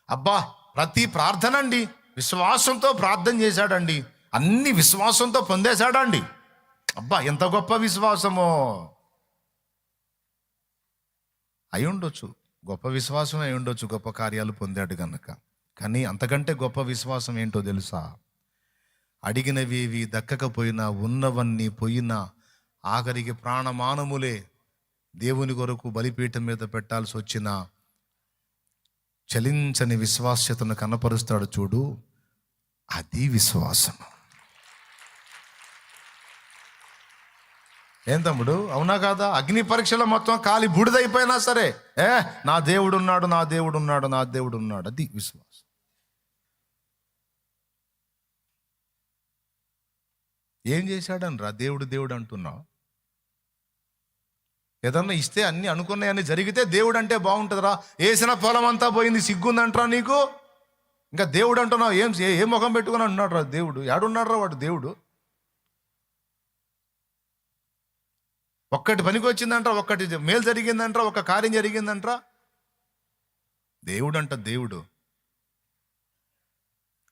అబ్బా, ప్రతి ప్రార్థన అండి విశ్వాసంతో ప్రార్థన చేశాడండి, అన్ని విశ్వాసంతో పొందేశాడండి. అబ్బా, ఎంత గొప్ప విశ్వాసమో! అయి ఉండొచ్చు, గొప్ప విశ్వాసం అయి ఉండొచ్చు, గొప్ప కార్యాలు పొందాడు కనుక. కానీ అంతకంటే గొప్ప విశ్వాసం ఏంటో తెలుసా? అడిగినవి దక్కకపోయినా, ఉన్నవన్నీ పోయినా, ఆఖరికి ప్రాణమానములే దేవుని కొరకు బలిపీఠం మీద పెట్టాల్సి వచ్చిన చలించని విశ్వాస్యతను కనపరుస్తాడు చూడు, అది విశ్వాసం. ఏం తమ్ముడు, అవునా కాదా? అగ్ని పరీక్షలో మొత్తం కాలి బూడిదైపోయినా సరే, నా దేవుడు ఉన్నాడు, నా దేవుడు ఉన్నాడు, నా దేవుడు ఉన్నాడు, అది విశ్వాసం. ఏం చేశాడనరా దేవుడు దేవుడు అంటున్నావు? ఏదన్నా ఇస్తే అన్ని అనుకున్నాయని జరిగితే దేవుడు అంటే బాగుంటుందిరా. వేసిన పొలం అంతా పోయింది, సిగ్గుందంటరా నీకు, ఇంకా దేవుడు అంటున్నావు? ఏ ముఖం పెట్టుకుని అంటున్నాడు రా దేవుడు? ఏడున్నాడు రా వాడు దేవుడు? ఒక్కటి పనికి వచ్చిందంటారా, ఒక్కటి మేలు జరిగిందంటారా, ఒక్క కార్యం జరిగిందంటారా? దేవుడు అంట దేవుడు.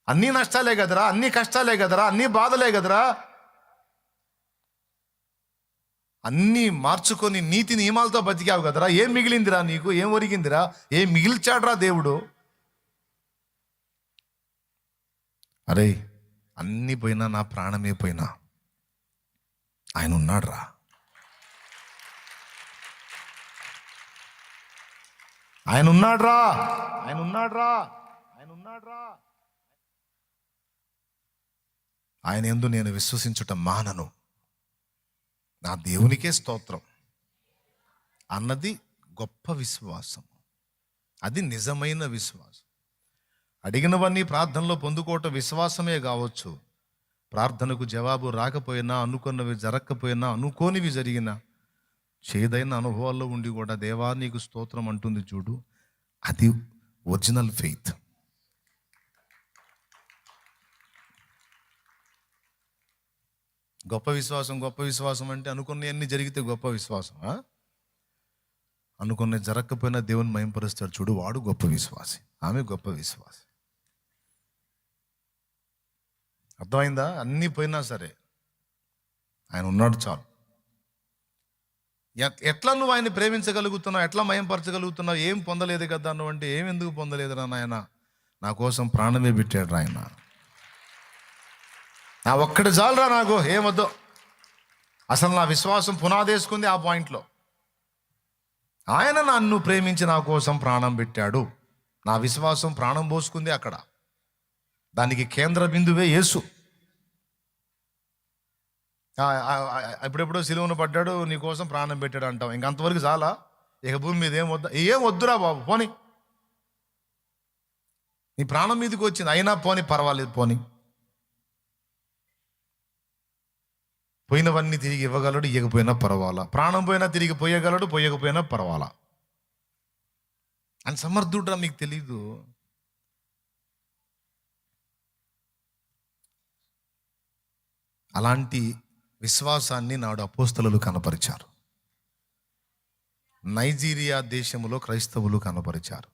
అన్నీ నష్టాలే కదరా, అన్నీ కష్టాలే కదరా, అన్నీ బాధలే కదరా. అన్నీ మార్చుకొని నీతి నియమాలతో బతికావు కదరా. ఏం మిగిలిందిరా నీకు? ఏం ఒరిగిందిరా? ఏం మిగిల్చాడ్రా దేవుడు? అరే, అన్నీ పోయినా, నా ప్రాణమే పోయినా ఆయన ఉన్నాడు రా. ఆయన ఉన్నాడ్రా, ఆయన ఉన్నాడ్రా, ఆయన ఉన్నాడ్రా. ఆయన యందు నేను విశ్వసించుట మానను, నా దేవునికే స్తోత్రం అన్నది గొప్ప విశ్వాసం. అది నిజమైన విశ్వాసం. అడిగినవన్నీ ప్రార్థనలో పొందుకోవటం విశ్వాసమే కావచ్చు. ప్రార్థనకు జవాబు రాకపోయినా, అనుకున్నవి జరగకపోయినా, అనుకోనివి జరిగినా, చేదైన అనుభవాల్లో ఉండి కూడా దేవా నీకు స్తోత్రం అంటుంది చూడు, అది ఒరిజినల్ ఫెయిత్. గొప్ప విశ్వాసం, గొప్ప విశ్వాసం అంటే అనుకున్నవన్నీ జరిగితే గొప్ప విశ్వాసం. అనుకున్నవి జరగకపోయినా దేవుని మహింపరుస్తాడు చూడు, వాడు గొప్ప విశ్వాసి, ఆమె గొప్ప విశ్వాసి. అర్థమైందా? అన్నీ పోయినా సరే ఆయన ఉన్నాడు చాలు. ఎట్లా నువ్వు ఆయన ప్రేమించగలుగుతున్నావు, ఎట్లా మయంపరచగలుగుతున్నావు? ఏం పొందలేదు కదా నువ్వు అంటే, ఏం ఎందుకు పొందలేదురా నాయన? నా కోసం ప్రాణమే పెట్టాడు ఆయన. నా ఒక్కటి చాలురా, నాకు ఏమొద్దు. అసలు నా విశ్వాసం పునాదేసుకుంది ఆ పాయింట్లో. ఆయన నన్ను ప్రేమించి నా కోసం ప్రాణం పెట్టాడు. నా విశ్వాసం ప్రాణం పోసుకుంది అక్కడ. దానికి కేంద్ర బిందువే యేసు. ఎప్పుడెప్పుడో సిలువను పడ్డాడు, నీ కోసం ప్రాణం పెట్టాడు అంటాం. ఇంకంతవరకు చాలా. ఇక భూమి మీద ఏం వద్దురా బాబు, పోని. నీ ప్రాణం మీదకి వచ్చింది అయినా పోని, పర్వాలేదు పోని. పోయినవన్నీ తిరిగి ఇవ్వగలడు, ఇవ్వకపోయినా పర్వాలా. ప్రాణం పోయినా తిరిగి పోయగలడు, పోయకపోయినా పర్వాలా. అని సమర్థుడురా, మీకు తెలీదు. అలాంటి విశ్వాసాన్ని నాడు అపోస్తలులు కనపరిచారు. నైజీరియా దేశంలో క్రైస్తవులు కనపరిచారు.